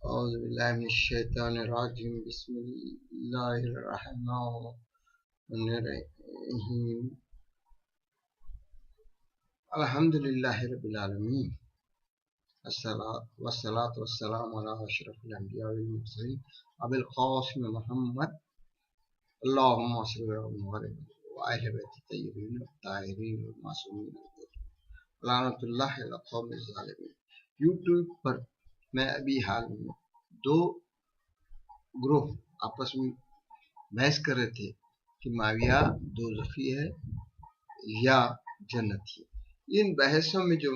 أعوذ بالله من الشيطان الرجيم بسم الله الرحمن الرحيم الحمد لله رب العالمين والصلاة والسلام على أشرف الأنبياء والمرسلين أبي القاسم محمد اللهم صل وسلم وآل بيت الطيبين الطاهرين والمعصومين لعنة الله على القوم الظالمين۔ यूट्यूब पर मैं अभी हाल में दो ग्रुप आपस में बहस कर रहे थे कि माविया दोज़खी है या जन्नती है। इन बहसों में जो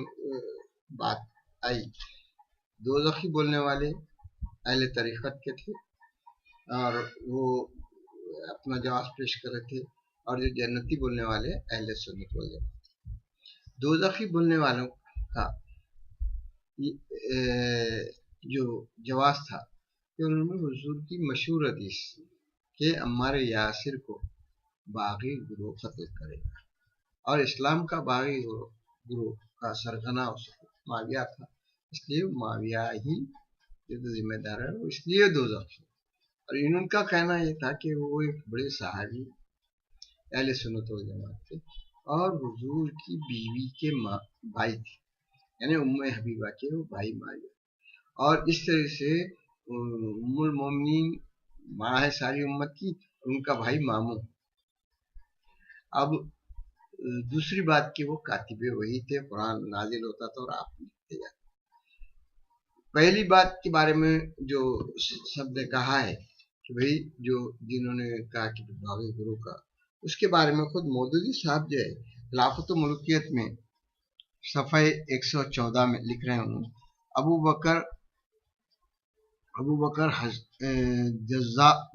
बात आई, दोज़खी बोलने वाले अहले तरीक़त के थे और वो अपना जवाब पेश कर रहे थे, और जो जन्नती बोलने वाले अहले सुन्नत वल जमात। दोज़खी बोलने वालों का जो जवाब था कि उन्होंने हुजूर की मशहूर हदीस कि अम्मार यासिर को बागी गुरोह कत्ल करेगा, और इस्लाम का बागी गुरोह का सरगना माविया था, इसलिए माविया ही जो जिम्मेदार है, वो इसलिए दोज़खी। और इनका कहना ये था कि वो एक बड़े सहाबी अहले सुन्नत वल जमात थे और हुजूर की बीवी के भाई थे, यानी उम्मे हबीबा के वो भाई माविया, और इस तरह से उम्मुल मोमिनीन माँ है सारी उम्मत की, उनका भाई मामू। अब दूसरी बात कि वो कातिबे वही थे, कुरान नाजिल होता था और आप लिखते जाते। पहली बात के बारे में जो शब्द ने कहा है कि भाई जो जिन्होंने कहा कि बागी गुरु का, उसके बारे में खुद मौदूदी साहब जो है खिलाफत मुल्कियत में सफ़े 114 में लिख रहे हैं, उन्होंने अबू बकर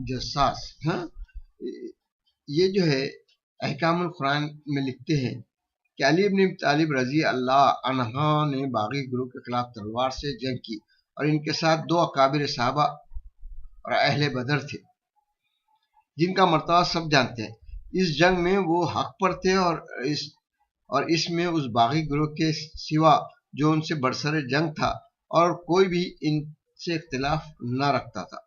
जस्सास, हाँ, ये जो है अहकामुल कुरान में लिखते हैं कि अली इब्न तालिब रजी अल्लाह अन्हा ने बागी गुरु के खिलाफ तलवार से जंग की, और इनके साथ दो अकाबिर सहाबा और अहले बदर थे जिनका मर्तबा सब जानते हैं। इस जंग में वो हक पर थे और इसमें उस बागी गुरु के सिवा जो उनसे बरसरे जंग था और कोई भी इनसे इख्तिलाफ न रखता था।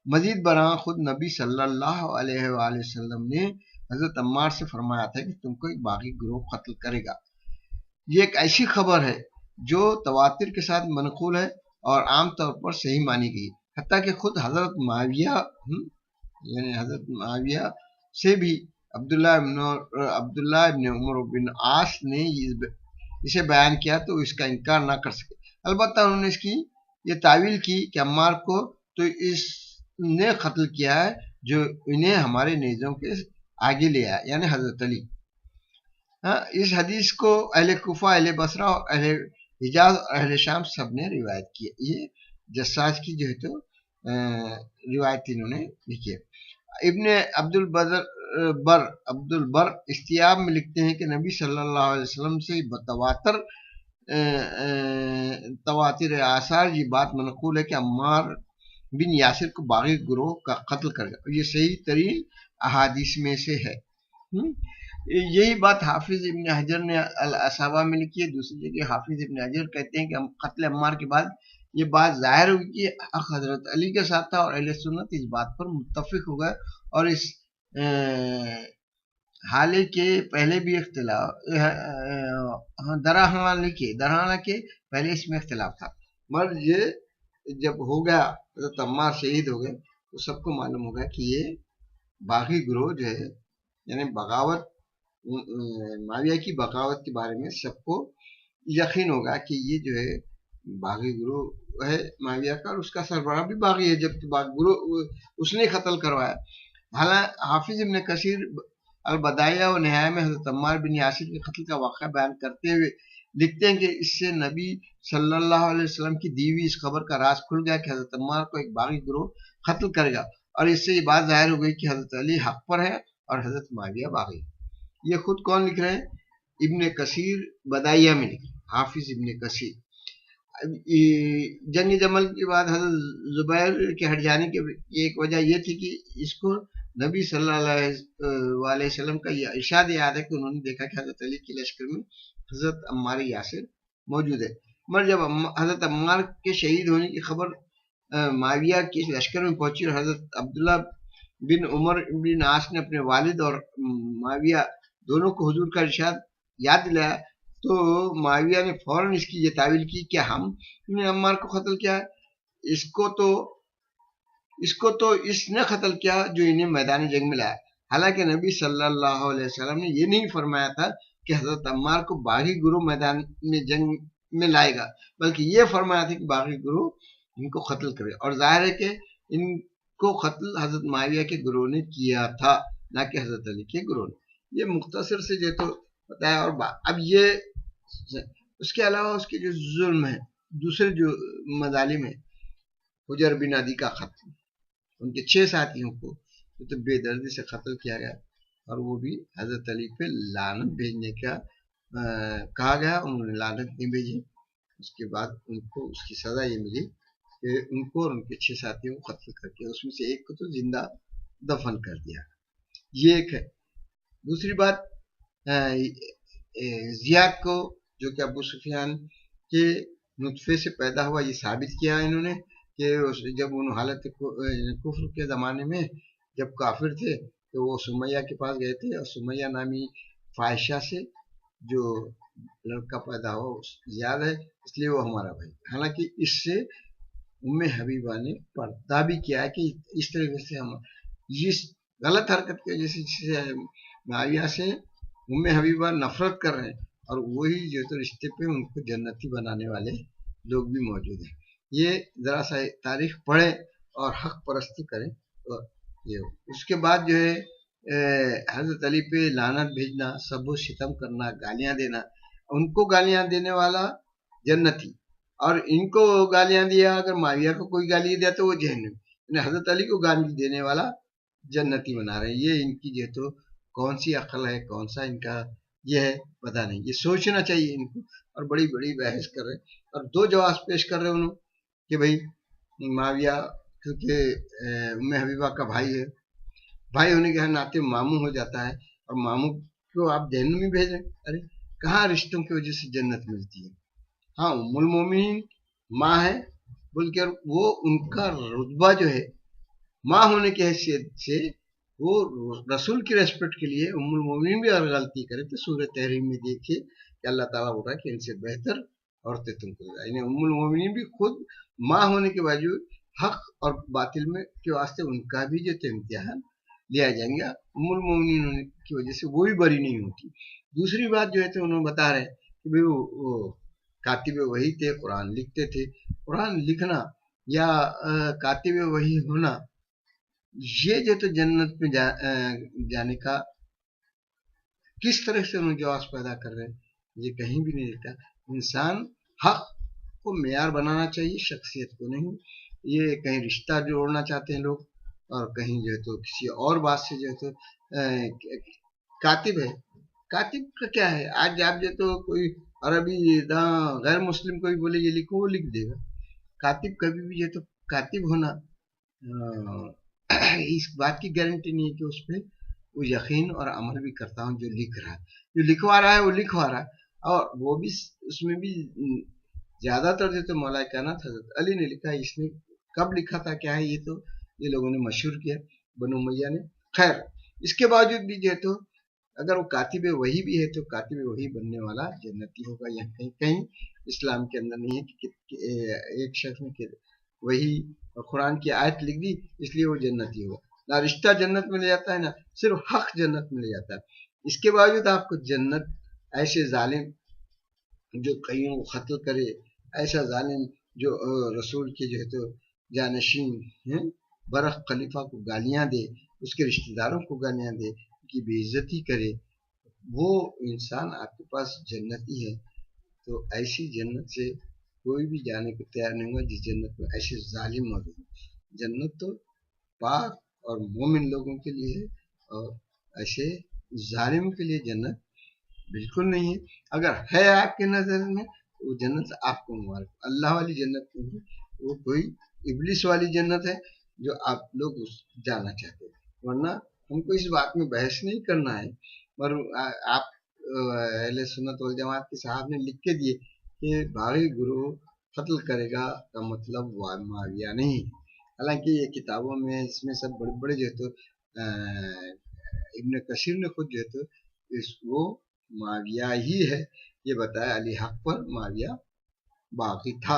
मजीद बरां खुद नबी सल्लल्लाहु अलैहि वसल्लम ने हजरत अम्मार से फरमाया था कि तुमको एक बागी गुरोह कत्ल करेगा। ये एक ऐसी खबर है जो तवातिर के साथ मनकूल है और आम तौर पर सही मानी गई, हत्ता कि खुद हजरत माविया से भी अब्दुल्ला इब्न उमर बिन आस ने इसे बयान किया तो इसका इनकार ना कर सके। अलबत्ता उन्होंने इसकी ये तावील की कि अम्मार को तो इसने कत्ल किया है जो इन्हें हमारे नेज़ों के आगे ले आया, यानी हजरत अली। हाँ, इस हदीस को अहले कुफा, अहले बसरा और अहले हिजाज और अहले शाम सब ने रिवायत की है। ये जस्सास की जो है तो रिवायत इन्होंने लिखी है। इब्न अब्दुल बर इस्तियाब में लिखते हैं कि नबी सल्लल्लाहु अलैहि वसल्लम से तवातिर आसार ये बात मनकूल है कि अम्मार बिन यासिर को बागी गुरोह का कत्ल करेगा, और ये सही तरीन अहादीस में से है। यही बात हाफिज इब्न हजर ने अल-असाबा में लिखी है। दूसरी जगह हाफिज इब्न हजर कहते हैं कि कत्ल अम्मार के बाद ये बात जाहिर हुई कि हक हजरत अली के साथ था और अहले सुन्नत इस बात पर मुत्तफिक हो गए, और इस हाले के पहले भी इख्तिलाफ दरहाना के पहले इसमें इख्तिलाफ था, मगर ये जब हो गया हजरत अम्मार शहीद हो गए तो सबको मालूम होगा कि ये बागी गुरोह जो है, यानी बगावत, माविया की बगावत के बारे में सबको यकीन होगा कि ये जो है बागी गुरु है माविया का, और उसका सरबराह भी बागी है, जबकि बागी गुरु उसने कत्ल करवाया। हालांकि हाफिज इब्न कसीर अल-बदाया व निहाया में हजरत अम्मार बिन यासिर के कत्ल का वाक़या बयान करते हुए लिखते हैं कि इससे नबी सल्लल्लाहु अलैहि वसल्लम की दी हुई इस खबर का राज खुल गया कि हजरत अम्मार को एक बागी गुरु कत्ल करेगा, और इससे ये बात जाहिर हो गई कि हजरत अली हक पर है और हजरत माविया बागी। ये खुद कौन लिख रहे हैं? इब्न कसीर बदाइया में लिखे, हाफिज इब्न कसीर। जंग जमल के बाद हजरत जुबैर के हट जाने की एक वजह यह थी कि इसको नबी सल्लल्लाहु अलैहि वसल्लम का यह इरशाद याद है कि उन्होंने देखा कि हजरत अली के लश्कर में हजरत अम्मार यासिर मौजूद है, मगर जब हजरत अम्मार के शहीद होने की खबर माविया के लश्कर में पहुंची और हजरत अब्दुल्ला बिन उमर बिन आस ने अपने वालिद और माविया दोनों को हुजूर का इरशाद याद दिलाया, तो माविया ने फौरन इसकी ये तावील की कि हमने अम्मार को कत्ल किया है, इसको तो इसने कत्ल किया जो इन्हें मैदान जंग में लाया। हालांकि नबी सल्लल्लाहु अलैहि वसल्लम ने ये नहीं फरमाया था कि हजरत अम्मार को बागी गुरु मैदान में जंग में लाएगा, बल्कि ये फरमाया था कि बागी गुरु इनको कत्ल करे। और जाहिर है कि इनको कत्ल हजरत माविया के गुरु ने किया था, ना कि हजरत अली के गुरु ने। ये मुख्तसर से जो तो बताया। और अब ये उसके अलावा उसके जो जुल्म है, दूसरे जो मजालिम है, हुजर बिन अदी का कत्ल, उनके 6 साथियों को तो बेदर्दी से कत्ल किया गया, और वो भी हजरत अली पे लानत भेजने का कहा गया। उन्होंने लानत नहीं भेजी। उसके बाद उनको उसकी सजा ये मिली कि उनको और उनके 6 साथियों को कत्ल करके उसमें से एक को तो जिंदा दफन कर दिया। ये एक है। दूसरी बात, जियाद को जो कि अबू सुफियान के नुतफे से पैदा हुआ, ये साबित किया इन्होंने कि जब उन हालत कुफ्र के ज़माने में जब काफिर थे तो वो सुमैया के पास गए थे, और सुमैया नामी फाहिशा से जो लड़का पैदा हुआ जियाद है, इसलिए वो हमारा भाई। हालांकि इससे उम्मे हबीबा ने पर्दा भी किया है कि इस तरीके से हम इस गलत हरकत की वजह से माविया से उम्मे हबीबा नफरत कर रहे हैं, और वही जो तो रिश्ते पे उनको जन्नती बनाने वाले लोग भी मौजूद हैं। ये जरा सा तारीख पढ़े और हक परस्ती करें। तो ये उसके बाद जो है हजरत अली पे लानत भेजना, सबो सितम करना, गालियां देना, उनको गालियां देने वाला जन्नती, और इनको गालियां दिया, अगर माविया को कोई गाली दिया तो वो जहन्नमी। हजरत अली को गाली देने वाला जन्नती बना रहे हैं। ये इनकी जो तो कौन सी अक्ल है, कौन सा इनका ये है, पता नहीं। ये सोचना चाहिए इनको। और बड़ी बड़ी बहस कर रहे हैं, और 2 जवाब पेश कर रहे हैं उन्होंने कि भाई माविया क्योंकि उम्मे हबीबा का भाई है, भाई होने के नाते मामू हो जाता है, और मामू को आप जहन्नमी भेज रहे हैं। अरे कहाँ रिश्तों की वजह से जन्नत मिलती है? हाँ, उम्मुल मोमिनीन माँ है, बल्कि वो उनका रुतबा जो है माँ होने की हैसियत से, वो रसूल की रेस्पेक्ट के लिए उम्मुल मोमिनीन भी अगर गलती करे तो सूरह तहरीम में देखिए कि अल्लाह ताला बोल रहा है कि इनसे बेहतर औरतें तुमको, यानी उम्मुल मोमिनीन भी खुद माँ होने के बावजूद हक और बातिल में के वास्ते उनका भी जो इम्तिहान लिया जाएंगे, उम्मुल मोमिनीन होने की वजह से वो भी बरी नहीं होती। दूसरी बात जो है तो उन्होंने बता रहे कि भाई वो कातिब वही थे, कुरान लिखते थे। कुरान लिखना या कातिब वही होना, ये जो तो जन्नत में जाने का किस तरह से उन्हें जवाब पैदा कर रहे हैं, ये कहीं भी नहीं लिखा। इंसान हक को मेयार बनाना चाहिए, शख्सियत को नहीं। ये कहीं रिश्ता जोड़ना चाहते हैं लोग, और कहीं जो है तो किसी और बात से जो है तो कातिब है। कातिब का क्या है? आज आप जो तो कोई अरबी गैर मुस्लिम कोई बोले ये लिखो, वो लिख देगा। कातिब कभी भी जो तो कातिब होना इस बात की गारंटी नहीं है कि उस पर वो यकीन और अमल भी करता हूँ। जो लिख रहा है, जो लिखवा रहा है, वो लिखवा रहा है, और वो भी उसमें भी ज्यादातर जो तो मौला कायनात हजरत अली ने लिखा है। इसने कब लिखा था, क्या है, ये तो ये लोगों ने मशहूर किया, बनु उमैया ने। खैर, इसके बावजूद भी जो है तो अगर वो कातिब वही भी है तो कातिब वही बनने वाला जन्नती होगा। यह कहीं कहीं इस्लाम के अंदर नहीं है कि एक शख्स ने वही कुरान की आयत लिख दी इसलिए वो जन्नती होगा। ना रिश्ता जन्नत में ले जाता है, ना सिर्फ हक जन्नत में ले जाता है। इसके बावजूद आपको जन्नत ऐसे जालिम जो कईयों को कत्ल करे, ऐसा जालिम जो रसूल के जो है तो जानशीन हैं, बरख खलीफा को गालियां दे, उसके रिश्तेदारों को गालियां दे, की बेइज्जती करे, वो इंसान आपके पास जन्नती है। तो ऐसी जन्नत से कोई भी जाने को तैयार नहीं होगा जिस जन्नत में ऐसे जालिम मौजूद हो। जन्नत तो पाक और मोमिन लोगों के लिए है, और ऐसे जालिम के लिए जन्नत बिल्कुल नहीं है। अगर है आपके नजर में तो वो जन्नत आपको मुबारक। अल्लाह वाली जन्नत नहीं है, वो कोई इबलिस वाली जन्नत है जो आप लोग जाना चाहते हैं। वरना हमको इस बात में बहस नहीं करना है। पर आप अहले सुन्नत वल जमात के साहब ने लिख के दिए कि बागी गुरु कत्ल करेगा का मतलब माविया नहीं। हालांकि ये किताबों में इसमें सब बड़े बड़े जो है तो इब्न कसीर ने खुद जो है तो वो माविया ही है ये बताया, अली हक पर माविया बाकी था।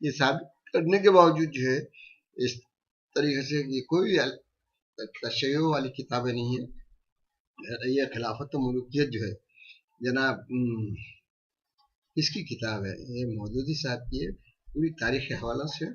ये साबित करने के बावजूद जो है इस तरीके से ये कोई तशय्यो वाली किताबें नहीं है। ये खिलाफत मुल्कियत जो है जनाब इसकी किताब है, ये मौदूदी साहब की है, पूरी तारीख के हवाले से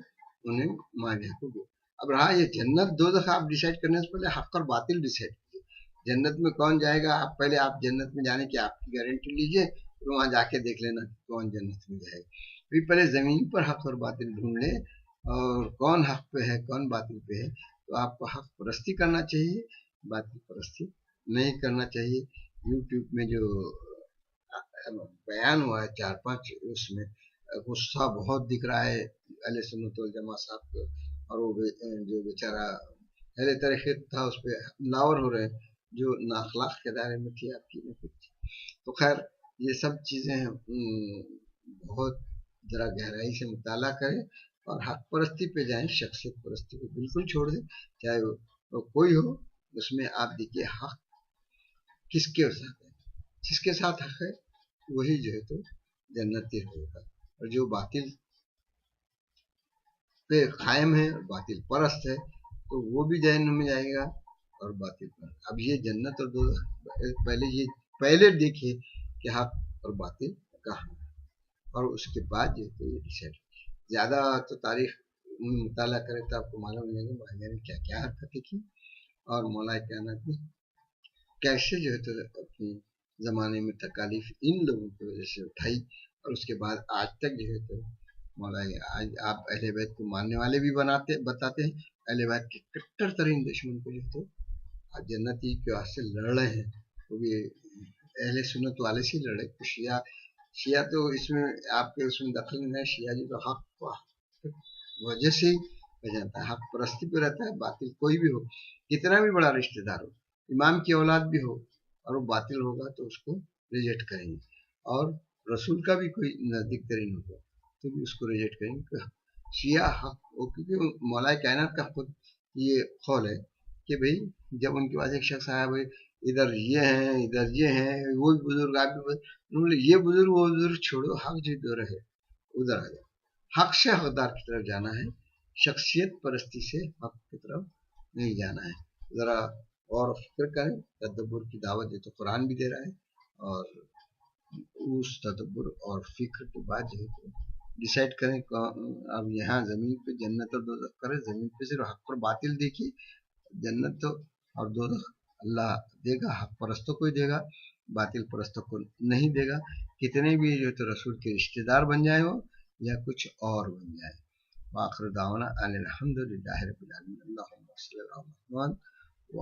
उन्हें माविया को दो। अब रहा ये जन्नत दोज़ख आप डिसाइड करने से पहले हक और बातिल डिसाइड कीजिए। जन्नत में कौन जाएगा, आप पहले आप जन्नत में जाने की आपकी गारंटी लीजिए, फिर वहां जाके देख लेना कौन जन्नत में जाएगा। फिर पहले जमीन पर हक और बातिल ढूंढ ले और कौन हक पे है कौन बातिल पे है। तो आपको हक परस्ती करना चाहिए, बातिल परस्ती नहीं करना चाहिए। यूट्यूब में जो बयान हुआ है 4-5 उसमें गुस्सा बहुत दिख रहा है अहले सुन्नत वल जमा साहब को, और वो जो बेचारा अहले तरीक़त था उस पर हमलावर हो रहे जो नाखलाक के दायरे में थी आपकी में कुछ। तो खैर ये सब चीज़ें बहुत ज़रा गहराई से मुताला करें और हक परस्ती पे जाएं, शख्सियत परस्ती को बिल्कुल छोड़ दें, चाहे वो कोई हो। उसमें आप देखिए हक किसके साथ है, जिसके साथ हक है वही जो है तो जन्नती होगा, और जो बातिल पे कायम है और बातिल परस्त है तो वो भी जहन्नम में जाएगा और बातिल पर। अब ये जन्नत और दोज़ख पहले देखिए कि हक और बातिल कहाँ है, और उसके बाद जो तो ये डिसाइड। ज़्यादा तो तारीख मुताला करें तो आपको मालूम मिलेगा भाइयों ने क्या क्या हरकतें की और मौला कायनात ने कैसे जो है तो अपने ज़माने में तकालीफ इन लोगों की वजह से उठाई, और उसके बाद आज तक जो है तो मौला आज आप अहले बैत को मानने वाले भी बताते हैं, अहले बैत के कट्टर तरीन दुश्मन को जो है तो आज जन्नती के वास्ते लड़ रहे हैं, वो भी अहले सुन्नत वाले से लड़ रहे। तो शिया तो इसमें आपके उसमें दखल नहीं है, शिया जी तो हक वजह से ही जानता है, हक परस्ती पे रहता है। बातिल कोई भी हो, कितना भी बड़ा रिश्तेदार हो, इमाम की औलाद भी हो, और वो बातिल होगा तो उसको रिजेक्ट करेंगे, और रसूल का भी कोई नजदीक तरीन होगा तो भी उसको रिजेक्ट करेंगे। शिया हक हो, क्योंकि मौला कायनात का खुद ये कौल है कि भाई जब उनके पास एक शख्स आया, भाई इधर ये हैं वो भी बुजुर्ग आप भी, ये बुजुर्ग वो बुजुर्ग छोड़ो, हक जिधर है उधर आ जाओ। हक से हकदार की तरफ जाना है, शख्सियत परस्ती से हक की तरफ नहीं जाना है। ज़रा और फिक्र करें, तदब्बुर की दावत ये तो कुरान भी दे रहा है, और उस तदब्बुर और फिक्र के बाद जो है तो डिसाइड करें। अब यहाँ ज़मीन पे जन्नत और दोज़ख करें, ज़मीन पे सिर्फ हक और बातिल देखिए। जन्नत तो और दोज़ख अल्लाह देगा, हक परस्तों को ही देगा, बातिल परस्तों को नहीं देगा, कितने भी जो तो रसूल के रिश्तेदार बन जाए हो या कुछ और बन जाए। वाखिर दावाना अनिल हम्दुलिल्लाहि रब्बिल आलमीन। अल्लाहुम्मा सल्लि अला मुहम्मद व